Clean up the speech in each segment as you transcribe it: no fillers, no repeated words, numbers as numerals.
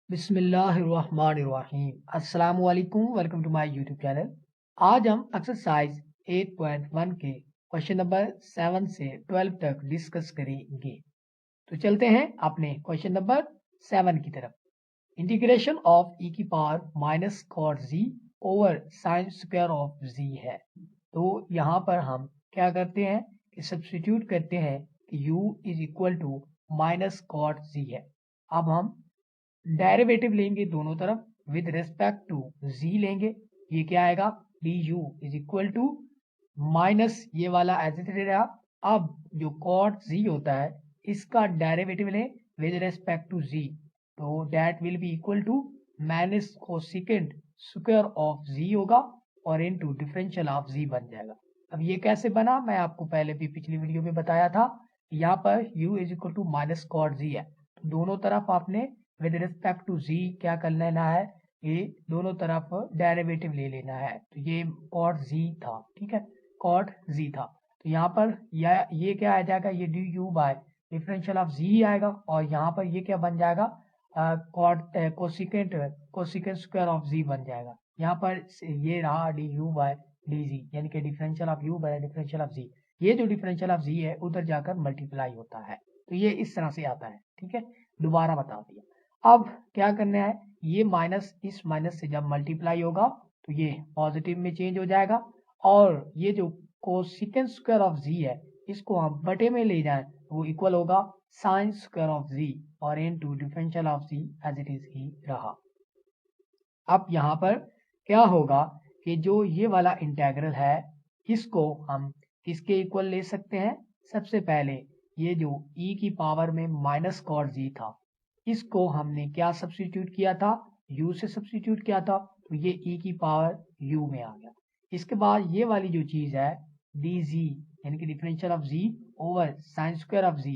बिस्मिल्लाहिर्रहमानिर्रहीम। अस्सलाम वालेकुम, welcome to my YouTube channel. आज हम एक्सरसाइज 8.1 के क्वेश्चन नंबर 7 से 12 तक डिस्कस करेंगे। तो चलते हैं अपने क्वेश्चन नंबर 7 की तरफ। इंटीग्रेशन ऑफ ई की power minus cot G over sine square of G है। तो यहाँ पर हम क्या करते हैं कि सब्स्टिट्यूट करते हैं कि u is equal to minus cot G है। अब हम डेरिवेटिव लेंगे दोनों तरफ, विद रेस्पेक्ट टू z लेंगे। ये क्या आएगा, D U is equal to minus ये वाला एज इट रहा। अब जो कॉट z होता है इसका डेरिवेटिव लें विद रेस्पेक्ट टू z, तो that will be equal to minus cosecant square of z होगा और इनटू डिफरेंशियल ऑफ z बन जाएगा। अब ये कैसे बना, मैं आपको पहले भी पिछली वीडियो में बताया था। यहाँ पर u is equal to minus cot z है, तो दोनों तरफ आपने विद रिस्पेक्ट टू z क्या कर लेना है, ये दोनों तरफ डेरिवेटिव ले लेना है। तो ये कॉट z था, ठीक है, कॉट z था। तो यहाँ पर ये क्या आ जाएगा, ये D U by differential of z आएगा और यहाँ पर ये क्या बन जाएगा, cot cosecant square of z बन जाएगा। यहाँ पर ये रहा D U by D Z, यानी कि differential of u by differential of z। ये जो डिफरेंशियल ऑफ z है उधर जाकर मल्टीप्लाई होता है, तो ये इस तरह से आता है, ठीक है। दोबारा बता दिया। अब क्या करना है, ये माइनस इस माइनस से जब मल्टीप्लाई होगा तो ये पॉजिटिव में चेंज हो जाएगा और ये जो कोसेकेंट स्क्वायर ऑफ z है इसको हम बटे में ले जाएं तो वो इक्वल होगा साइन स्क्वायर ऑफ z और into differential of z as it is ही रहा। अब यहाँ पर क्या होगा कि जो ये वाला इंटेग्रल है इसको हम किसके इक्वल ले सकते हैं। सबसे पहले ये जो e की पावर में माइनस कॉट z था इसको हमने क्या सब्स्टिट्यूट किया था, u से सब्स्टिट्यूट किया था, तो ये e की पावर u में आ गया। इसके बाद ये वाली जो चीज है dz यानी कि differential of z over sine square of z,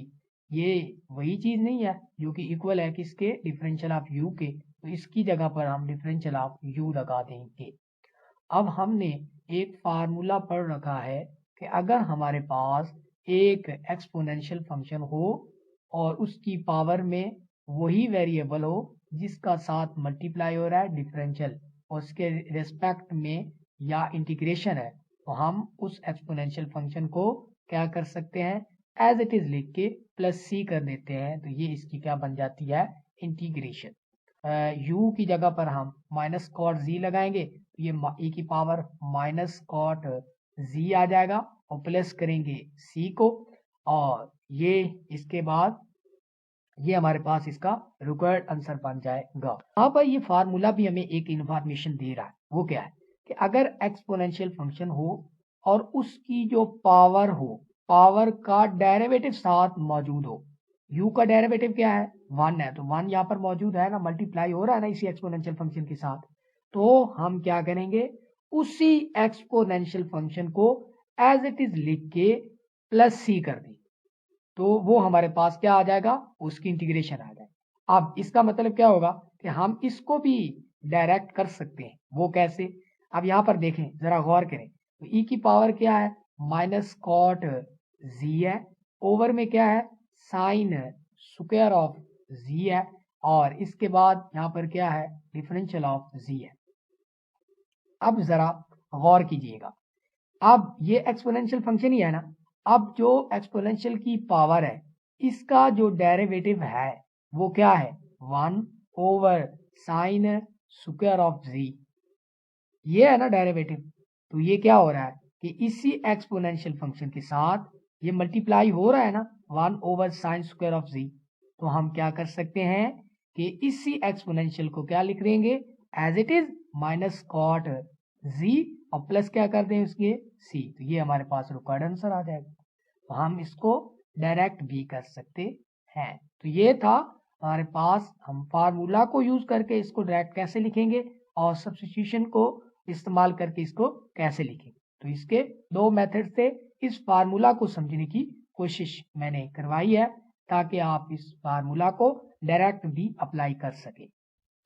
ये वही चीज नहीं है जो कि इक्वल है किसके, डिफरेंशियल ऑफ u के, तो इसकी जगह पर हम डिफरेंशियल ऑफ u लगा देंगे। अब हमने एक फार्मूला पढ़ रखा है कि अगर हमारे पास एक एक्सपोनेंशियल फंक्शन हो और उसकी पावर में वही वेरिएबल हो जिसका साथ मल्टीप्लाई हो रहा है डिफरेंशियल और उसके रेस्पेक्ट में या इंटीग्रेशन है, तो हम उस एक्सपोनेंशियल फंक्शन को क्या कर सकते हैं, एज इट इज लिख के प्लस सी कर देते हैं, तो ये इसकी क्या बन जाती है, इंटीग्रेशन। u की जगह पर हम माइनस कॉट z लगाएंगे तो ये e की पावर माइनस कॉट z आ जाएगा और प्लस करेंगे c को, और ये इसके बाद ये हमारे पास इसका रिक्वायर्ड आंसर बन जाएगा। यहाँ पर ये फार्मूला भी हमें एक इंफॉर्मेशन दे रहा है, वो क्या है कि अगर एक्सपोनेंशियल फंक्शन हो और उसकी जो पावर हो, पावर का डेरिवेटिव साथ मौजूद हो, u का डेरिवेटिव क्या है, 1 है, तो 1 यहाँ पर मौजूद है ना, मल्टीप्लाई हो रहा है ना इसी एक्सपोनेंशियल फंक्शन के साथ, तो हम क्या करेंगे, उसी एक्सपोनेंशियल फंक्शन को एज इट इज लिख के प्लस सी कर दें, तो वो हमारे पास क्या आ जाएगा, उसकी इंटीग्रेशन आ जाएगा। अब इसका मतलब क्या होगा कि हम इसको भी डायरेक्ट कर सकते हैं, वो कैसे, अब यहाँ पर देखें जरा गौर करें, तो e की पावर क्या है, माइनस कॉट z है, ओवर में क्या है, साइन स्क्वायर ऑफ z है, और इसके बाद यहाँ पर क्या है, डिफरेंशियल ऑफ z है। अब जरा गौर कीजिएगा, अब ये एक्सपोनेंशियल फंक्शन ही है ना, अब जो एक्सपोनेंशियल की पावर है इसका जो डेरिवेटिव है वो क्या है, 1 over sine square of z, ये है ना डेरिवेटिव। तो ये क्या हो रहा है कि इसी एक्सपोनेंशियल फंक्शन के साथ ये मल्टीप्लाई हो रहा है ना, 1 over sine square of z, तो हम क्या कर सकते हैं कि इसी एक्सपोनेंशियल को क्या लिख देंगे, as it is minus cot z और प्लस क्या कर दें उसके c, तो ये हमारे पास रिक्वायर्ड आंसर आ जाएगा। तो हम इसको डायरेक्ट भी कर सकते हैं। तो ये था हमारे पास, हम फार्मूला को यूज करके इसको डायरेक्ट कैसे लिखेंगे और सब्स्टिट्यूशन को इस्तेमाल करके इसको कैसे लिखेंगे। तो इसके दो मेथड से इस फार्मूला को समझने की कोशिश मैंने करवाई है ताकि आप इस फार्मूला को डायरेक्ट भी अप्लाई कर सके।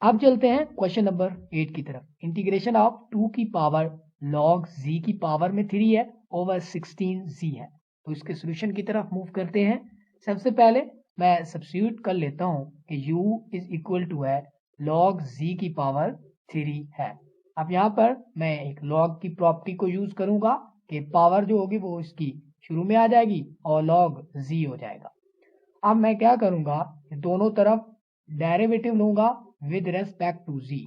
अब चलते हैं क्वेश्चन नंबर 8 की तरफ। इंटीग्रेशन ऑफ 2 की पावर log z की पावर में 3 है ओवर 16z है, तो इसके सोल्यूशन की तरफ मूव करते हैं। सबसे पहले मैं सब्स्टिट्यूट कर लेता हूं कि u इज इक्वल टू है log z की पावर 3 है। अब यहाँ पर मैं एक log की प्रॉपर्टी को यूज करूंगा कि पावर जो होगी वो इसकी शुरू में आ जाएगी और log z हो जाएगा। अब मैं क्या करूंगा, दोनों तरफ डेरिवेटिव लूंगा विद रेस्पेक्ट टू z।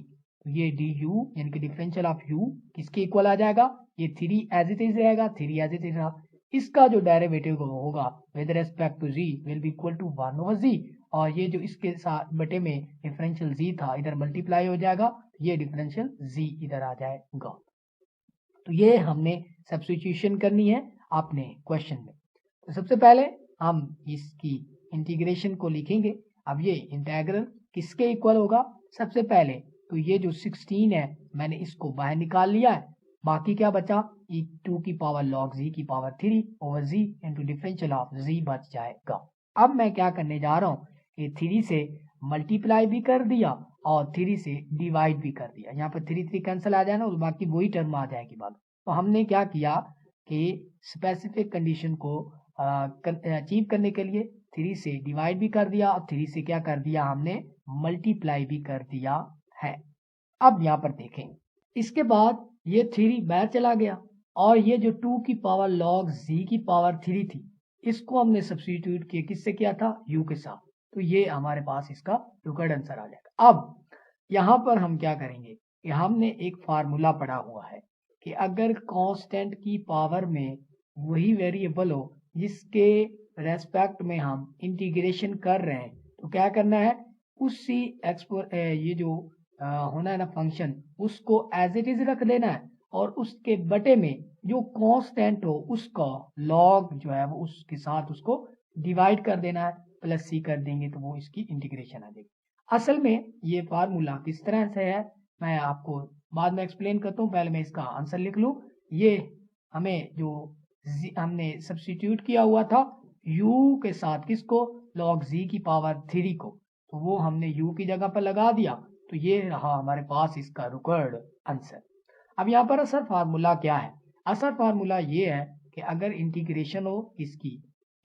तो ये du यानी कि डिफरेंशियल ऑफ u किसके इक्वल आ जाएगा, ये 3 एज इट इज रहेगा, 3 एज इट इज रहा। इसका जो डेरिवेटिव होगा with respect to z will be equal to 1 over z, और ये जो इसके साथ बटे में डिफरेंशियल z था इधर मल्टीप्लाई हो जाएगा, ये डिफरेंशियल z इधर आ जाएगा। तो ये हमने सब्स्टिट्यूशन करनी है अपने क्वेश्चन में। तो सबसे पहले हम इसकी इंटीग्रेशन को लिखेंगे। अब ये इंटीग्रल किसके इक्वल होगा, सबसे पहले तो ये जो 16 है मैंने इसको बाहर निकाल लिया है, बाकी क्या बचा, 2 की पावर log z की power 3 over z into differential of z बच जाएगा। अब मैं क्या करने जा रहा हूँ कि 3 से मल्टीप्लाई भी कर दिया और 3 से डिवाइड भी कर दिया। यहाँ पर 3 कैंसिल आ जाए ना, बाकी वही टर्म आ जाएगी बाद। तो हमने क्या किया कि स्पेसिफिक कंडीशन को अचीव करने के लिए 3 से डिवाइड भी कर दिया और 3 से क्या कर दिया, हमने मल्टीप्लाई भी कर दिया है। अब यहाँ पर देखें, इसके बाद ये 3 बाहर चला गया और ये जो 2 की पावर log z की पावर 3 थी इसको हमने सब्स्टिट्यूट किया, किससे किया था, u के साथ। तो ये हमारे पास इसका रिक्वायर्ड आंसर आ जाएगा। अब यहाँ पर हम क्या करेंगे कि हमने एक फार्मूला पढ़ा हुआ है कि अगर कांस्टेंट की पावर में वही वेरिएबल हो जिसके रेस्पेक्ट में हम इंटीग्रेशन कर रहे हैं, तो क्या करना है, उसी ये जो होना है ना फंक्शन, उसको एज इट इज रख देना है और उसके बटे में जो कांस्टेंट हो उसका लॉग जो है वो उसके साथ उसको डिवाइड कर देना है, प्लस सी कर देंगे तो वो इसकी इंटीग्रेशन आ जाएगी। असल में ये फार्मूला किस तरह से है मैं आपको बाद में एक्सप्लेन करता हूँ, पहले मैं इसका आंसर लिख लूँ। ये हमें जो हमने सब्स्टिट्यूट किया हुआ था u के साथ, किसको, log z की पावर 3 को, तो वो हमने u की जगह पर लगा दिया, तो ये रहा हमारे पास इसका रिक्वायर्ड आंसर। अब यहाँ पर असर फार्मूला क्या है, असर फार्मूला ये है कि अगर इंटीग्रेशन हो इसकी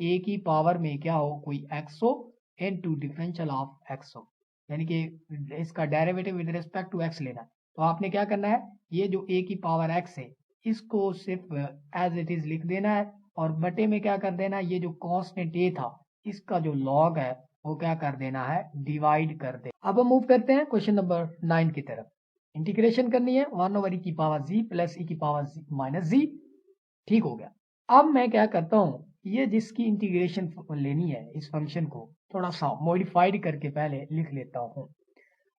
a की पावर में क्या हो, कोई x हो इनटू डिफरेंशियल ऑफ x हो, यानी कि इसका derivative with respect to x लेना है, तो आपने क्या करना है, ये जो a की पावर x है इसको सिर्फ एज इट इज लिख देना है और बटे में क्या कर देना है, ये जो कांस्टेंट a था इसका जो लॉग है वो क्या कर देना है, डिवाइड कर दे। अब हम मूव करते हैं क्वेश्चन नंबर 9 की तरफ। इंटीग्रेशन करनी है 1 ओवर e की पावर z प्लस e की पावर माइनस z। ठीक हो गया। अब मैं क्या करता हूँ, ये जिसकी इंटीग्रेशन लेनी है इस फंक्शन को थोड़ा सा मॉडिफाइड करके पहले लिख लेता हूँ।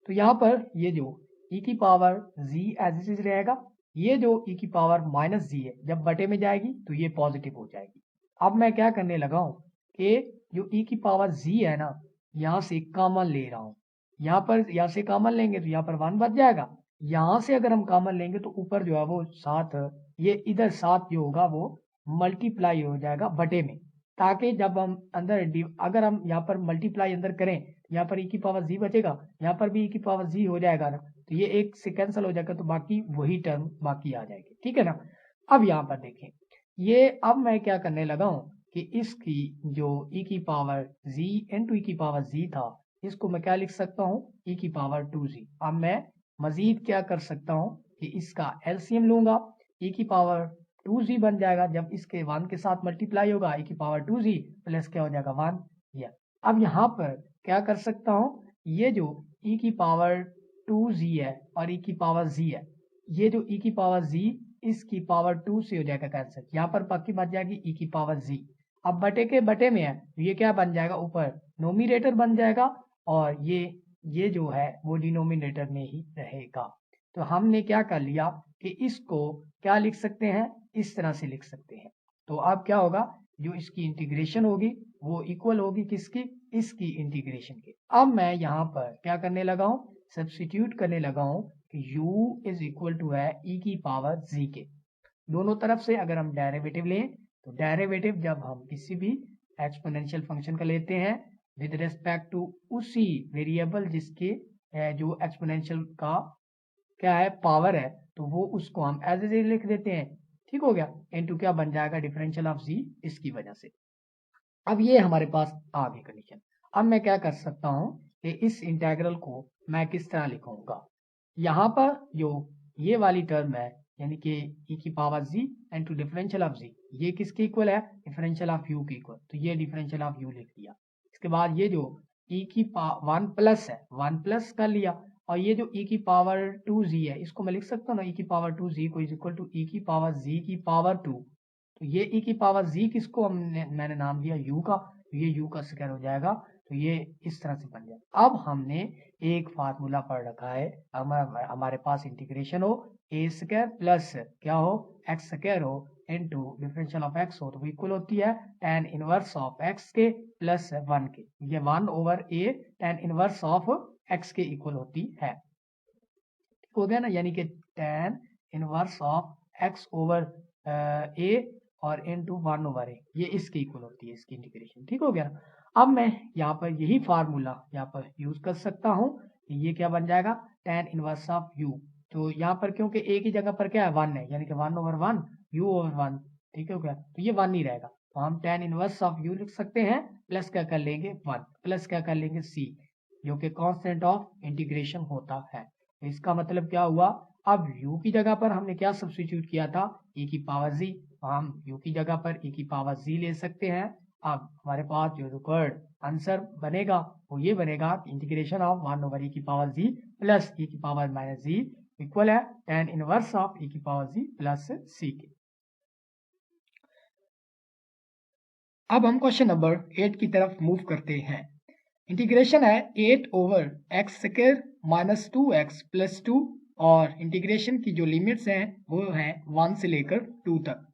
तो यहाँ पर ये जो e की power z as it is रहेगा, ये जो e की पावर माइनस z है जब बटे में जाएगी तो ये पॉजिटिव हो जाएगी। अब मैं क्या करने लगा हूँ कि जो e की पावर z है ना, यहाँ से कॉमन ले रहा हूँ, यहाँ से कॉमन लेंगे तो यहाँ पर 1 बच जाएगा, यहाँ से अगर हम कॉमन लेंगे तो ऊपर जो है वो 7, ये इधर 7 जो होगा वो मल्टीप्लाई हो जाएगा बटे में, ताकि जब हम अंदर अगर हम यहाँ पर मल्टीप्लाई अंदर करें यहाँ पर e की पावर z बचेगा, यहाँ पर भी e की पावर z हो जाएगा ना, तो ये एक से कैंसिल हो जाएगा तो बाकी वही टर्म बाकी आ जाएगी। ठीक है ना। अब यहाँ पर देखें, ये अब मैं क्या करने लगा हूँ कि इसकी जो e की पावर z इंटू e की पावर z था इसको मैं क्या लिख सकता हूँ, e की पावर 2z। अब मैं मजीद क्या कर सकता हूँ कि इसका एलसीएम लूंगा, e की पावर 2z बन जाएगा, जब इसके 1 के साथ मल्टीप्लाई होगा e की पावर 2z प्लस क्या हो जाएगा 1 या। अब यहाँ पर क्या कर सकता हूँ, ये जो e की पावर 2z है और e की पावर z है, ये जो e की पावर z इसकी पावर 2 से हो जाएगा कैंसिल, यहाँ पर बाकी बच जाएगी e की पावर z। अब बटे के बटे में है तो ये क्या बन जाएगा, ऊपर नोमिनेटर बन जाएगा और ये जो है वो डिनोमिनेटर में ही रहेगा। तो हमने क्या कर लिया कि इसको क्या लिख सकते हैं, इस तरह से लिख सकते हैं। तो अब क्या होगा, जो इसकी इंटीग्रेशन होगी वो इक्वल होगी किसकी, इसकी इंटीग्रेशन के। अब मैं यहाँ पर क्या करने लगा हूँ, सब्स्टिट्यूट करने लगा हूँ कि u इज इक्वल टू है e की पावर z के। दोनों तरफ से अगर हम डेरिवेटिव लें तो डेरिवेटिव जब हम किसी भी एक्सपोनेंशियल फंक्शन का लेते हैं विद रिस्पेक्ट टू उसी वेरिएबल जिसके जो एक्सपोनेंशियल का क्या है पावर है, तो वो उसको हम एज इट इज लिख देते हैं। ठीक हो गया, इनटू क्या बन जाएगा, डिफरेंशियल ऑफ z इसकी वजह से। अब ये हमारे पास आ गई कंडीशन। अब मैं क्या कर सकता हूँ कि इस इंटेग्रल को मैं किस तरह लिखूंगा। यहाँ पर जो ये वाली टर्म है यानी कि e की power z and to differential of z, ये किसके इक्वल है, डिफरेंशियल ऑफ u के इक्वल, तो ये डिफरेंशियल ऑफ u लिख दिया। इसके बाद ये जो e की 1 प्लस है 1 प्लस कर लिया, और ये जो e की पावर 2z है इसको मैं लिख सकता हूँ ना, e की पावर 2z को इज इक्वल टू e की पावर z की पावर 2। तो ये e की पावर z किसको मैंने नाम दिया u का, तो ये u का स्क्वायर हो जाएगा, तो ये इस तरह से बन जाए। अब हमने एक फार्मूला पढ़ रखा है, हमारे पास इंटीग्रेशन हो ए स्क्वायर प्लस क्या हो एक्स स्क्वायर हो इनटू डिफरेंशियल ऑफ एक्स हो, तो वो इक्वल होती है tan इनवर्स ऑफ एक्स के प्लस 1 के, ये 1 over A tan inverse of X के इक्वल होती है। ठीक हो गया ना, यानी कि tan inverse of X over A और इनटू 1 ओवर ए, ये इसके इक्वल होती है इसकी इंटीग्रेशन। ठीक हो गया ना। अब मैं यहाँ पर यही फार्मूला यहाँ पर यूज कर सकता हूँ, ये क्या बन जाएगा tan इनवर्स ऑफ u। तो यहाँ पर क्योंकि a की जगह पर क्या है 1 है, यानी कि 1 ओवर 1 u ओवर 1, ठीक है क्या, तो ये 1 नहीं रहेगा, तो हम tan इनवर्स ऑफ u लिख सकते हैं, प्लस क्या कर लेंगे 1, प्लस क्या कर लेंगे c, जो कि कांस्टेंट ऑफ इंटीग्रेशन होता है। तो इसका मतलब क्या हुआ, अब u की जगह पर हमने क्या सब्स्टिट्यूट किया था, e की पावर z, तो हम u की जगह पर e की पावर z ले सकते हैं। अब हमारे पास जो रिक्वायर्ड आंसर बनेगा वो ये बनेगा, इंटीग्रेशन ऑफ 1 ओवर e की पावर z प्लस e की पावर माइनस z इक्वल है tan इनवर्स ऑफ e की पावर z प्लस c के। अब हम क्वेश्चन नंबर 8 की तरफ मूव करते हैं। इंटीग्रेशन है 8 over X square minus 2x plus 2, और इंटीग्रेशन की जो लिमिट्स हैं वो हैं 1 से लेकर 2 तक।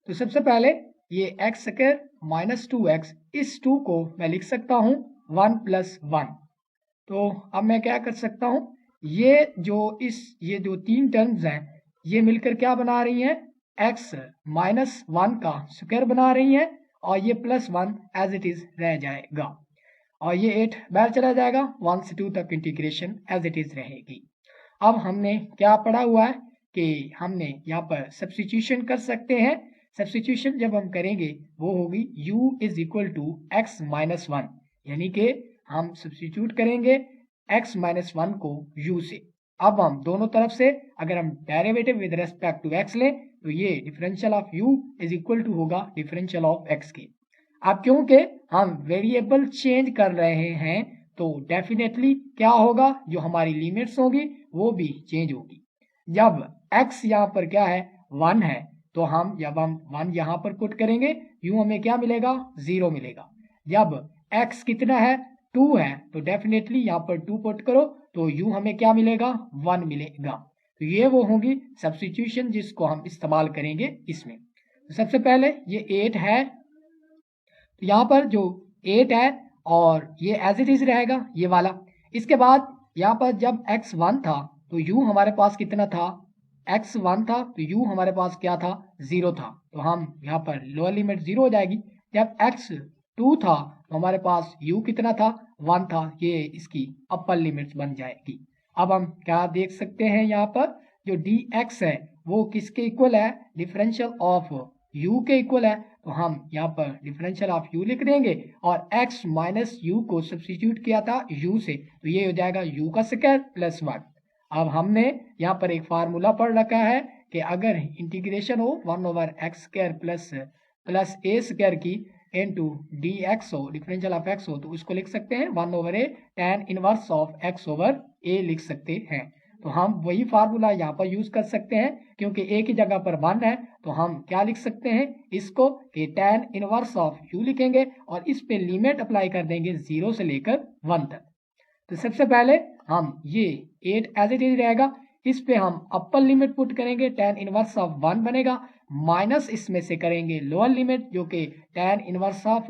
तो सबसे पहले ये एक्स स्क्वायर माइनस 2x, इस 2 को मैं लिख सकता हूँ 1 प्लस 1। तो अब मैं क्या कर सकता हूँ, ये जो 3 टर्म्स हैं ये मिलकर क्या बना रही हैं, x माइनस 1 का स्क्वायर बना रही हैं, और ये प्लस 1 एज इट इज रह जाएगा, और ये 8 बाहर चला जाएगा, 1 से 2 तक इंटीग्रेशन एज इट इज रहेगी। अब हमने क्या पढ़ा हुआ है कि हमने यहाँ पर सब्स्टिट्यूशन कर सकते हैं। सब्स्टिट्यूशन जब हम करेंगे वो होगी u is equal to X minus 1, यानी कि हम सब्स्टिट्यूट करेंगे x माइनस 1 को u से। अब हम दोनों तरफ से अगर हम derivative with respect to x लें तो ये differential of u is equal to होगा डिफरेंशियल ऑफ x के। अब क्योंकि हम वेरिएबल चेंज कर रहे हैं तो डेफिनेटली क्या होगा, जो हमारी लिमिट्स होगी वो भी चेंज होगी। जब x यहाँ पर क्या है 1 है, तो जब हम 1 यहाँ पर पुट करेंगे u हमें क्या मिलेगा 0 मिलेगा। जब x कितना है 2 है, तो डेफिनेटली यहाँ पर 2 पुट करो तो u हमें क्या मिलेगा 1 मिलेगा। तो ये वो होंगी सब्स्टिट्यूशन जिसको हम इस्तेमाल करेंगे इसमें। तो सबसे पहले ये 8 है, तो यहाँ पर जो 8 है और ये एज इट इज रहेगा ये वाला। इसके बाद यहाँ पर जब x 1 था तो u हमारे पास कितना था, x 1 था तो u हमारे पास क्या था 0 था, तो हम यहाँ पर लोअर लिमिट 0 हो जाएगी। जब x 2 था तो हमारे पास u कितना था 1 था, ये इसकी अपर लिमिट्स बन जाएगी। अब हम क्या देख सकते हैं, यहाँ पर जो dx है वो किसके इक्वल है, डिफरेंशियल ऑफ u के इक्वल है, तो हम यहाँ पर डिफरेंशियल ऑफ u लिख देंगे और x माइनस u को सब्स्टिट्यूट किया था u से, तो ये हो जाएगा u का स्क्वायर प्लस 1। अब हमने यहाँ पर एक फार्मूला पढ़ रखा है कि अगर इंटीग्रेशन हो 1 ओवर एक्स स्क्वायर प्लस ए स्क्वायर की इनटू dx हो, डिफरेंशियल ऑफ x हो, तो उसको लिख सकते हैं 1 over A tan inverse of x over a लिख सकते हैं। तो हम वही फार्मूला यहाँ पर यूज कर सकते हैं, क्योंकि a की जगह पर 1 है तो हम क्या लिख सकते हैं इसको कि tan इनवर्स ऑफ u लिखेंगे और इस पे लिमिट अप्लाई कर देंगे 0 से लेकर 1 तक। तो सबसे पहले हम ये 8 एज इट इज रहेगा, इस पे हम अपर लिमिट पुट करेंगे tan इनवर्स ऑफ 1 बनेगा, माइनस इसमें से करेंगे लोअर लिमिट जो कि tan इनवर्स ऑफ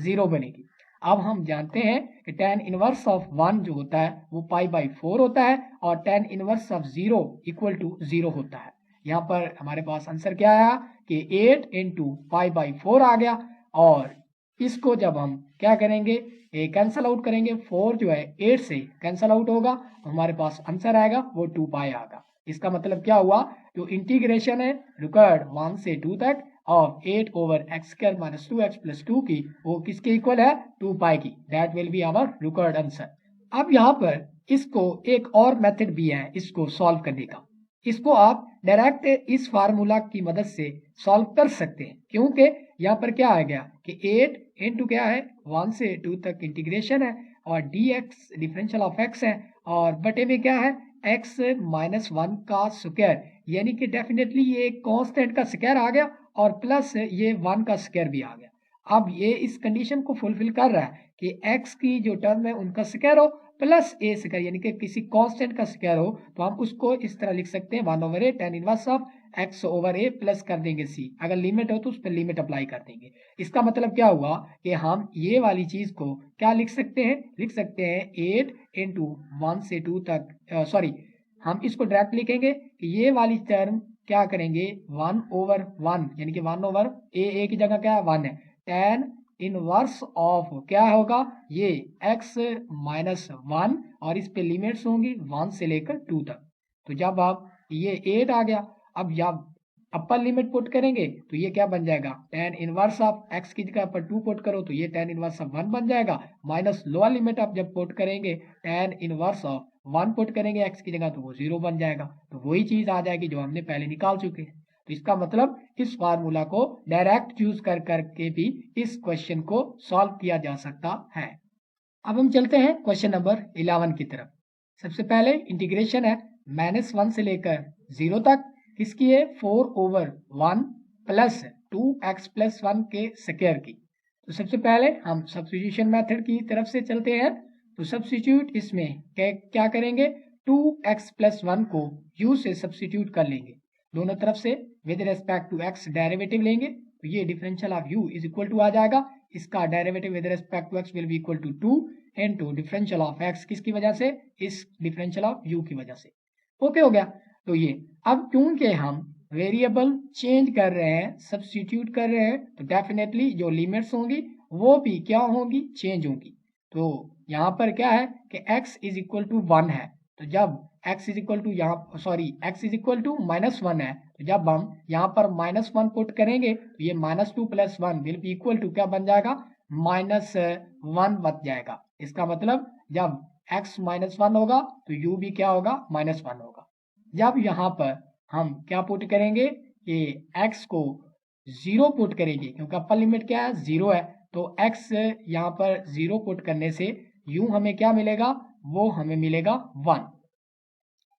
0 बनेगी। अब हम जानते हैं कि tan इनवर्स ऑफ 1 जो होता है वो π/4 होता है और tan inverse of 0 equal to 0 होता है। यहाँ पर हमारे पास आंसर क्या आया कि 8 इंटू π/4 आ गया, और इसको जब हम क्या करेंगे कैंसल आउट करेंगे, 4 जो है 8 से कैंसल आउट होगा तो हमारे पास आंसर आएगा वो 2π आएगा। इसका मतलब क्या हुआ, जो इंटीग्रेशन है रिक्वायर्ड 1 से 2 तक of 8 over X square minus 2x plus 2 की, वो किसके इक्वल है 2π की। That will be our required answer. अब यहाँ पर इसको एक और मेथड भी है इसको सॉल्व करने का। इसको आप डायरेक्ट इस फार्मूला की मदद से सॉल्व कर सकते हैं, क्योंकि यहाँ पर क्या आ गया कि 8 इंटू क्या है 1 से 2 तक इंटीग्रेशन है और dx डिफरेंशियल ऑफ x है और बटे में क्या है x माइनस 1 का स्क्वायर, यानी कि डेफिनेटली ये कांस्टेंट का स्क्वायर आ गया और प्लस ये 1 का स्क्वायर भी आ गया। अब ये इस कंडीशन को फुलफिल कर रहा है कि x की जो टर्म है उनका स्क्वायर हो प्लस ए स्क्वायर, यानी कि किसी कांस्टेंट का स्क्वायर हो, तो हम उसको इस तरह लिख सकते हैं 1 over A tan inverse of x over A plus कर देंगे c, अगर लिमिट हो तो उस पर लिमिट अप्लाई कर देंगे। इसका मतलब क्या हुआ कि हम ये वाली चीज को क्या लिख सकते हैं 8 इंटू 1 से 2 तक सॉरी हम इसको डायरेक्ट लिखेंगे कि ये वाली टर्म क्या करेंगे 1 ओवर 1, यानी कि 1 ओवर ए की जगह क्या है 1 है, tan इनवर्स ऑफ क्या होगा ये x माइनस 1 और इस पे लिमिट्स होंगी 1 से लेकर 2 तक। तो जब आप ये 8 आ गया, अब जब अपर लिमिट पुट करेंगे तो ये क्या बन जाएगा tan इनवर्स ऑफ x की जगह पर 2 पुट करो तो ये tan इनवर्स ऑफ 1 बन जाएगा, माइनस लोअर लिमिट आप जब पुट करेंगे tan इनवर्स ऑफ 1 पुट करेंगे x की जगह तो वो 0 बन जाएगा। तो वही चीज आ जाएगी जो हमने पहले निकाल चुके हैं। तो इसका मतलब इस फार्मूला को डायरेक्ट यूज कर करके भी इस क्वेश्चन को सॉल्व किया जा सकता है। अब हम चलते हैं क्वेश्चन नंबर 11 की तरफ। सबसे पहले इंटीग्रेशन है -1 से लेकर 0 तक, किसकी है 4 ओवर 1 प्लस 2x प्लस 1 के स्क्वायर की। तो सबसे पहले हम सब्स्टिट्यूशन मेथड की तरफ से चलते हैं। तो सब्स्टिट्यूट इसमें क्या करेंगे 2x प्लस 1 को u से सब्स्टिट्यूट कर लेंगे, दोनों तरफ से with respect to x derivative लेंगे तो ये differential of u is equal to आ जाएगा, इसका derivative with respect to x will be equal to 2 into differential of x किसकी वजह से इस डिफरेंशियल ऑफ u की वजह से। ओके हो गया। तो ये अब क्योंकि हम वेरिएबल चेंज कर रहे हैं सब्स्टिट्यूट कर रहे हैं तो डेफिनेटली जो लिमिट्स होंगी वो भी क्या होंगी चेंज होंगी। तो यहाँ पर क्या है कि x इज इक्वल टू 1 है, तो जब x इज इक्वल टू यहाँ x इज इक्वल टू -1 है तो जब हम यहाँ पर -1 पुट करेंगे तो ये -2 plus 1 will be equal to क्या बन जाएगा -1 बच जाएगा। इसका मतलब जब x -1 होगा तो u भी क्या होगा -1 होगा। जब यहाँ पर हम क्या पुट करेंगे कि x को 0 पुट करेंगे क्योंकि अपर लिमिट क्या है 0 है, तो x यहाँ पर 0 पुट करने से u हमें क्या मिलेगा वो हमें मिलेगा 1।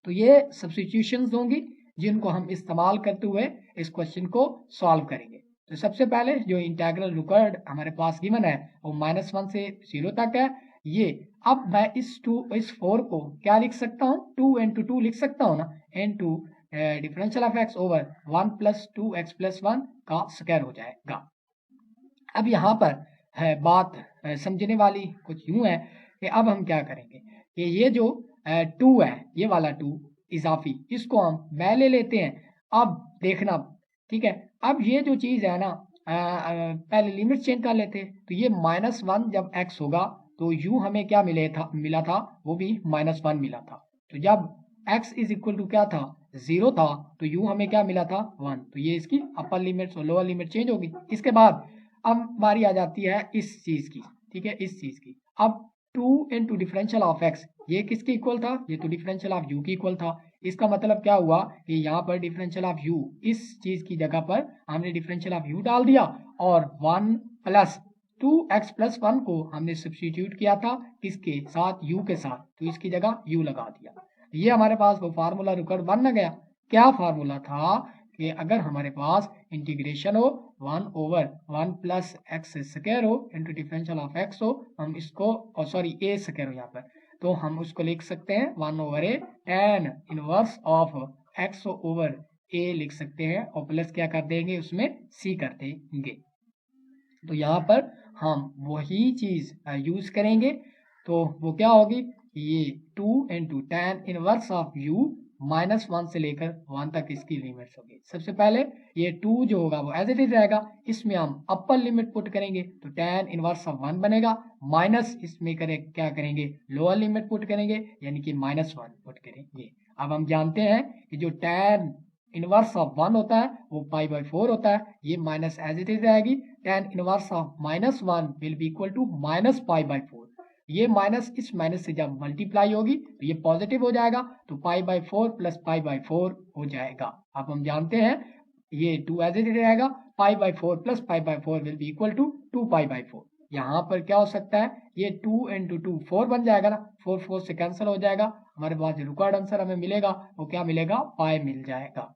तो ये सब्स्टिट्यूशंस होंगी जिनको हम इस्तेमाल करते हुए इस क्वेश्चन को सॉल्व करेंगे। तो सबसे पहले जो इंटीग्रल रिकॉर्ड हमारे पास गिवन है वो -1 से 0 तक है। ये अब मैं इस 4 को क्या लिख सकता हूँ 2 इंटू 2 लिख सकता हूँ ना, into differential of x over 1 plus 2x plus 1 का स्क्वायर हो जाएगा। अब यहाँ पर है बात समझने वाली कुछ यूं है कि अब हम क्या करेंगे कि ये जो 2 है ये वाला 2 इजाफी इसको हम मैं ले लेते हैं। अब देखना ठीक है, अब ये जो चीज है ना पहले लिमिट चेंज कर लेते हैं। तो ये -1 जब x होगा तो u हमें क्या मिला था वो भी -1 मिला था। तो जब x इज इक्वल टू क्या था 0 था तो u हमें क्या मिला था 1। तो ये इसकी अपर लिमिट और लोअर लिमिट चेंज होगी। इसके बाद अब बारी आ जाती है इस चीज की, ठीक है इस चीज की। अब 2 इंटू डिफरेंशियल ऑफ x ये किसके इक्वल था ये तो डिफरेंशियल ऑफ u की इक्वल था। इसका मतलब क्या हुआ कि यहाँ पर डिफरेंशियल ऑफ u इस चीज की जगह पर हमने डिफरेंशियल ऑफ u डाल दिया और 1 प्लस 2x प्लस 1 को हमने सब्स्टिट्यूट किया था किसके साथ u के साथ, तो इसकी जगह u लगा दिया। ये हमारे पास वो फार्मूला रिकॉर्ड बन गया। क्या फार्मूला था कि अगर हमारे पास इंटीग्रेशन हो 1 ओवर 1 प्लस एक्स स्क्वायर हो इंटू डिफरेंशियल ऑफ x हो, हम इसको ए स्क्वायर हो यहाँ पर, तो हम उसको लिख सकते हैं 1 over A tan inverse of x over a लिख सकते हैं और प्लस क्या कर देंगे उसमें c कर देंगे। तो यहाँ पर हम वही चीज यूज करेंगे। तो वो क्या होगी ये 2 into tan inverse of u -1 से लेकर 1 तक इसकी लिमिट्स होगी। सबसे पहले ये 2 जो होगा वो एज इट इज रहेगा, इसमें हम अपर लिमिट पुट करेंगे तो tan इनवर्स ऑफ 1 बनेगा, माइनस इसमें क्या करेंगे लोअर लिमिट पुट करेंगे यानी कि -1 पुट करेंगे। अब हम जानते हैं कि जो tan इनवर्स ऑफ 1 होता है वो π/4 होता है, ये माइनस एज इट इज रहेगी। tan inverse of -1 will be equal to -π/4, ये माइनस इस माइनस से जब मल्टीप्लाई होगी तो ये पॉजिटिव हो जाएगा, तो पाई बाई 4 प्लस पाई बाई 4 हो जाएगा। अब हम जानते हैं ये 2 एज इट रहेगा, pi by 4 plus pi by 4 will be equal to 2 pi by 4। यहाँ पर क्या हो सकता है, ये 2 इंटू 2 4 बन जाएगा ना, 4 4 से कैंसिल हो जाएगा, हमारे पास जो रिक्वायर्ड आंसर हमें मिलेगा वो क्या मिलेगा, पाई मिल जाएगा।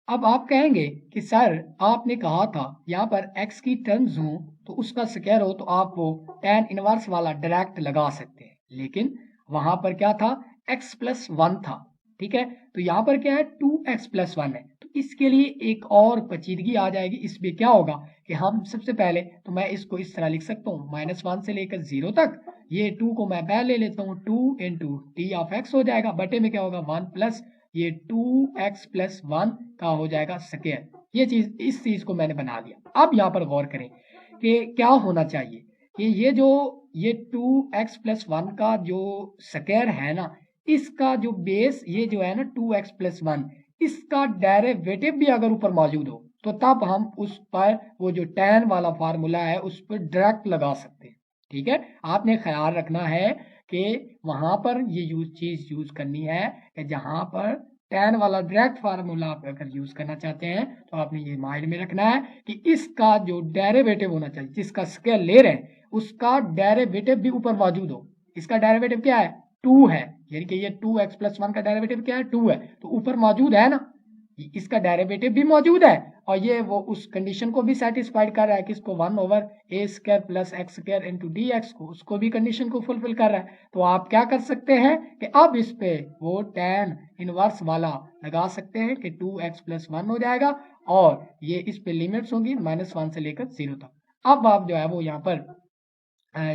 अब आप कहेंगे कि सर आपने कहा था यहाँ पर x की टर्म्स हो तो उसका स्क्वायर हो तो आप वो tan इनवर्स वाला डायरेक्ट लगा सकते हैं, लेकिन वहां पर क्या था, x प्लस 1 था, ठीक है। तो यहाँ पर क्या है, 2x प्लस 1 है, तो इसके लिए एक और पेचीदगी आ जाएगी। इसमें क्या होगा कि हम सबसे पहले तो मैं इसको इस तरह लिख सकता हूँ, -1 से लेकर 0 तक, ये 2 को मैं पहले ले लेता हूँ, 2 इंटू टी ऑफ एक्स हो जाएगा, बटे में क्या होगा 1 प्लस ये 2x प्लस 1 का हो जाएगा स्क्वायर। ये चीज, इस चीज को मैंने बना दिया। अब यहाँ पर गौर करें कि क्या होना चाहिए कि ये 2x प्लस 1 का जो स्क्वायर है ना, इसका जो बेस ये जो है ना 2x प्लस 1, इसका डेरिवेटिव भी अगर ऊपर मौजूद हो तो तब हम उस पर वो जो tan वाला फार्मूला है उस पर डायरेक्ट लगा सकते हैं, ठीक है। आपने ख्याल रखना है कि वहां पर ये चीज यूज करनी है कि जहां पर tan वाला डायरेक्ट फार्मूला आप अगर यूज करना चाहते हैं तो आपने ये माइंड में रखना है कि इसका जो डेरिवेटिव होना चाहिए, जिसका स्क्वायर ले रहे हैं उसका डेरिवेटिव भी ऊपर मौजूद हो। इसका डेरिवेटिव क्या है, 2 है, यानी कि ये 2x प्लस 1 का डेरिवेटिव क्या है, 2 है, तो ऊपर मौजूद है ना, इसका डेरिवेटिव भी मौजूद है, और ये वो उस कंडीशन को भी सेटिस्फाइड कर रहा है कि इसको 1 over A square plus X square into D X को, उसको भी कंडीशन को फुलफिल कर रहा है। तो आप क्या कर सकते हैं कि अब इस पे वो tan इनवर्स वाला लगा सकते हैं कि 2x प्लस 1 हो जाएगा, और ये इस पे लिमिट्स होंगी -1 से लेकर 0 तक। अब आप जो है वो यहाँ पर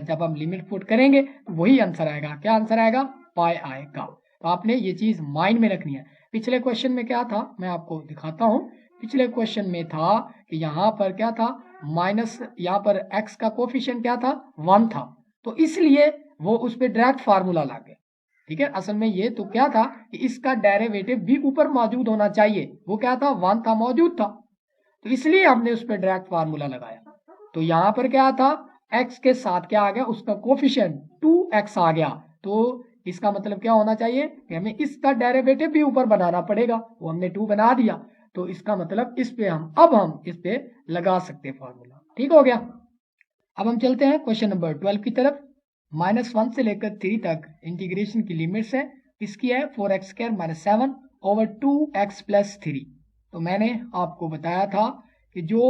जब हम लिमिट पुट करेंगे तो वही आंसर आएगा, क्या आंसर आएगा, पाई आएगा। तो आपने ये चीज माइंड में रखनी है। पिछले क्वेश्चन में क्या था, मैं आपको दिखाता हूँ। पिछले क्वेश्चन में था कि यहाँ पर क्या था, माइनस, यहाँ पर x का कोफिशिएंट क्या था, 1 था, तो इसलिए वो उस पर डायरेक्ट फार्मूला ला गया, ठीक है। असल में ये तो क्या था कि इसका डेरिवेटिव भी ऊपर मौजूद होना चाहिए, वो क्या था, 1 था, मौजूद था, तो इसलिए हमने उस पर डायरेक्ट फार्मूला लगाया। तो यहाँ पर क्या था, x के साथ क्या आ गया, उसका कोफिशिएंट 2x आ गया, तो इसका मतलब क्या होना चाहिए कि हमें इसका डेरिवेटिव भी ऊपर बनाना पड़ेगा, वो हमने 2 बना दिया, तो इसका मतलब इस पे हम इस पे लगा सकते हैं फार्मूला, ठीक हो गया। अब हम चलते हैं क्वेश्चन नंबर 12 की तरफ। -1 से लेकर 3 तक इंटीग्रेशन की लिमिट्स है, इसकी है 4x square minus 7 over 2x plus 3। तो मैंने आपको बताया था कि जो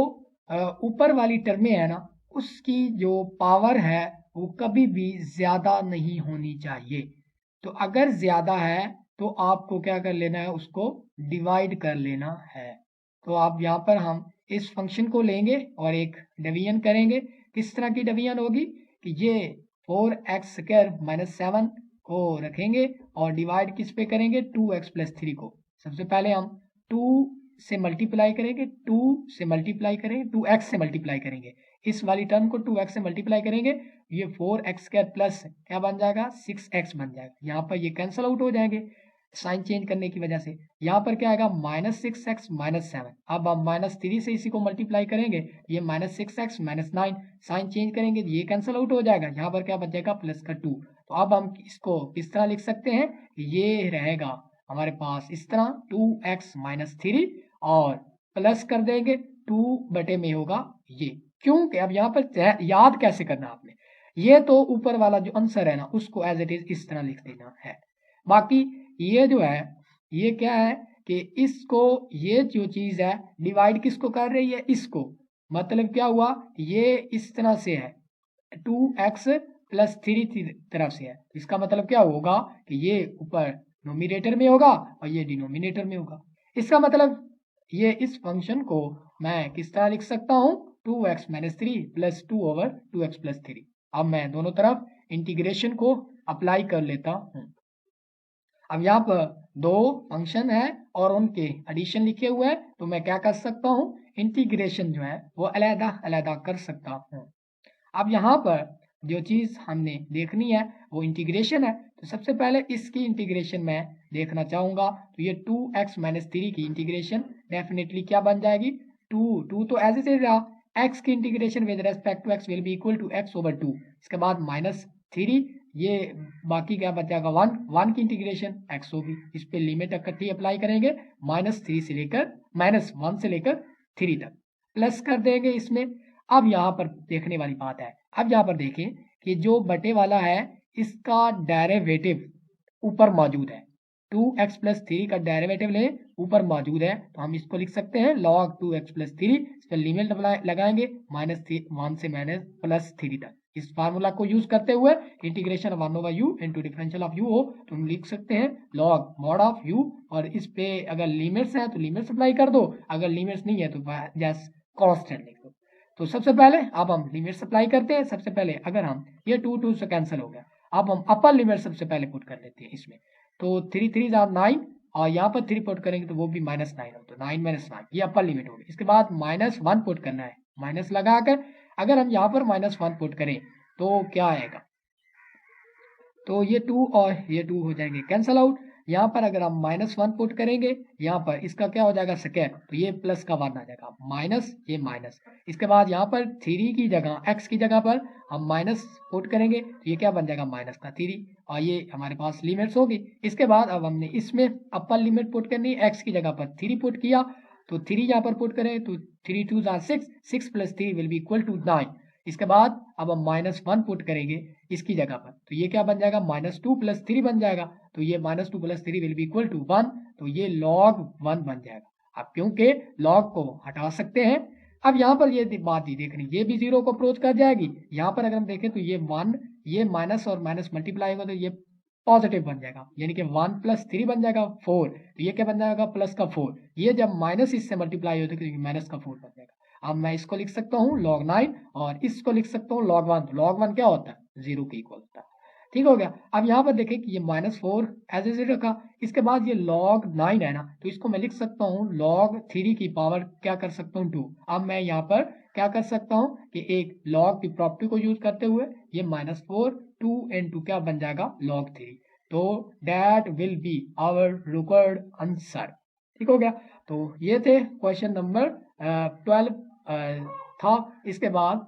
ऊपर वाली टर्में है ना, उसकी जो पावर है वो कभी भी ज्यादा नहीं होनी चाहिए। तो अगर ज्यादा है तो आपको क्या कर लेना है, उसको डिवाइड कर लेना है। तो आप यहाँ पर हम इस फंक्शन को लेंगे और एक डिवीजन करेंगे। किस तरह की डिवीजन होगी कि ये 4x स्क्वायर माइनस 7 को रखेंगे और डिवाइड किस पे करेंगे, 2x प्लस 3 को। सबसे पहले हम 2 से मल्टीप्लाई करेंगे, 2 से मल्टीप्लाई करेंगे, 2x से मल्टीप्लाई करेंगे, इस वाली टर्म को 2x से मल्टीप्लाई करेंगे, ये 4x स्क्वायर प्लस क्या बन जाएगा, 6x बन जाएगा। यहाँ पर ये कैंसिल आउट हो जाएंगे साइन चेंज करने की वजह से। यहाँ पर क्या आएगा, -6x माइनस 7। अब हम -3 से इसी को मल्टीप्लाई करेंगे, ये -6x माइनस 9, साइन चेंज करेंगे ये कैंसिल आउट हो जाएगा, यहाँ पर क्या बच जाएगा, प्लस का 2। तो अब हम इसको किस तरह लिख सकते हैं, ये रहेगा हमारे पास इस तरह 2x माइनस 3 और प्लस कर देंगे 2 बटे में होगा ये, क्योंकि अब यहाँ पर याद कैसे करना आपने, ये तो ऊपर वाला जो आंसर है ना उसको एज इट इज इस तरह लिख देना है। बाकी ये जो है ये क्या है कि इसको, ये जो चीज है डिवाइड किसको कर रही है, इसको, मतलब क्या हुआ, ये इस तरह से है 2x प्लस 3 तरफ से है, इसका मतलब क्या होगा कि ये ऊपर नोमिनेटर में होगा और ये डिनोमिनेटर में होगा। इसका मतलब ये इस फंक्शन को मैं किस तरह लिख सकता हूँ, 2x minus 3 plus 2 over 2x plus 3। अब मैं दोनों तरफ इंटीग्रेशन को अप्लाई कर लेता हूँ। अब यहाँ पर दो फंक्शन है और उनके एडिशन लिखे हुए हैं, तो मैं क्या कर सकता हूँ, इंटीग्रेशन जो है वो अलग अलग कर सकता हूँ। अब यहाँ पर जो चीज हमने देखनी है वो इंटीग्रेशन है, तो सबसे पहले इसकी इंटीग्रेशन मैं देखना चाहूंगा। तो ये 2x माइनस 3 की इंटीग्रेशन डेफिनेटली क्या बन जाएगी, 2 तो एज इट इज रहा, x की integration with respect to x will be equal to x over 2, इसके बाद -3 ये बाकी क्या बचेगा 1 की इंटीग्रेशन x होगी, इस पे लिमिट इकट्ठी अप्लाई करेंगे -1 से लेकर 3 तक, प्लस कर देंगे इसमें। अब यहाँ पर देखने वाली बात है, अब यहाँ पर देखें कि जो बटे वाला है इसका डेरिवेटिव ऊपर मौजूद है, 2x + 3 का डेरिवेटिव लें, ऊपर मौजूद है, तो हम इसको लिख सकते हैं log 2x + 3, इस पर लिमिट लगाएंगे -1 से +3 तक। इस फार्मूला को यूज करते हुए integration 1/u into differential of u हो तो हम लिख सकते हैं log mod ऑफ u, और इस पे अगर लिमिट्स हैं तो लिमिट्स अप्लाई कर दो, अगर लिमिट्स नहीं है तो जस्ट कांस्टेंट लिख दो। तो सबसे पहले अब हम लिमिट्स अप्लाई करते हैं। सबसे पहले अगर हम ये 2 से कैंसिल हो गया, अब हम अपर लिमिट सबसे पहले पुट कर लेते हैं इसमें, तो 3 3 9 और यहाँ पर 3 पुट करेंगे तो वो भी -9 हो, तो 9 - 9 ये अपर लिमिट होगी। इसके बाद -1 पुट करना है, माइनस लगाकर अगर हम यहाँ पर -1 पुट करें तो क्या आएगा, तो ये 2 और ये 2 हो जाएंगे कैंसल आउट। यहाँ पर अगर हम -1 पुट करेंगे, यहाँ पर इसका क्या हो जाएगा स्क्वायर, तो ये प्लस का 1 आ जाएगा, माइनस ये माइनस। इसके बाद यहाँ पर 3 की जगह x की जगह पर हम माइनस पुट करेंगे तो ये क्या बन जाएगा -3, और ये हमारे पास लिमिट्स होगी। इसके बाद अब हमने इसमें अपर लिमिट पुट करनी है, x की जगह पर 3 पुट किया तो 3 यहाँ पर पुट करें तो 3 2 6, 6 + 3 विल बी इक्वल टू 9। इसके बाद अब हम -1 पुट करेंगे इसकी जगह पर, तो ये क्या बन जाएगा -2 + 3 बन जाएगा, तो ये -2 + 3 विल बी इक्वल टू 1, तो ये log 1 बन जाएगा। अब क्योंकि log को हटा सकते हैं, अब यहाँ पर ये बात ही देखनी, ये भी 0 को अप्रोच कर जाएगी। यहाँ पर अगर हम देखें तो ये 1, ये माइनस और माइनस मल्टीप्लाई होगा तो ये पॉजिटिव बन जाएगा, यानी कि 1 + 3 बन जाएगा 4, तो ये क्या बन जाएगा प्लस का 4, ये जब माइनस इससे मल्टीप्लाई होता है तो माइनस का 4 बन जाएगा। अब मैं इसको लिख सकता हूँ log 9 और इसको लिख सकता हूँ log 1, तो log 1 क्या होता है 0 के इक्वल होता है। ठीक हो गया। अब यहाँ पर देखें कि ये -4 एज ए 0 रखा, इसके बाद ये log 9 है ना, तो इसको मैं लिख सकता हूँ log 3 की पावर क्या कर सकता हूँ 2। अब मैं यहाँ पर क्या कर सकता हूँ कि एक log की प्रॉपर्टी को यूज करते हुए ये -4 2 × क्या बन जाएगा log 3, तो that will be our required answer. ठीक हो गया। तो ये थे क्वेश्चन नंबर 12 था। इसके बाद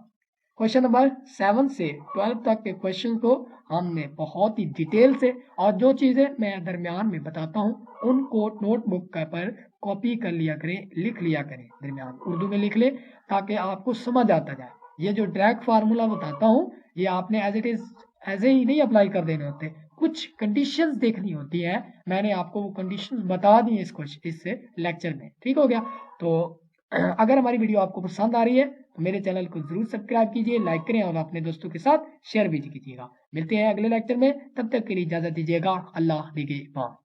क्वेश्चन नंबर 7 से 12 तक के क्वेश्चन को हमने बहुत ही डिटेल से, और जो चीज़ें मैं दरमियान में बताता हूँ उनको नोटबुक पर कॉपी कर लिया करें, लिख लिया करें, दरमियान उर्दू में लिख ले ताकि आपको समझ आता जाए। ये जो डायरेक्ट फार्मूला बताता हूँ ये आपने एज इट इज ऐसे ही नहीं अप्लाई कर देने होते, कुछ कंडीशंस देखनी होती है। मैंने आपको वो कंडीशंस बता दी इस लेक्चर में। ठीक हो गया। तो अगर हमारी वीडियो आपको पसंद आ रही है तो मेरे चैनल को जरूर सब्सक्राइब कीजिए, लाइक करें और अपने दोस्तों के साथ शेयर भी कीजिएगा। मिलते हैं अगले लेक्चर में, तब तक के लिए इजाजत दीजिएगा। अल्लाह निगहबान।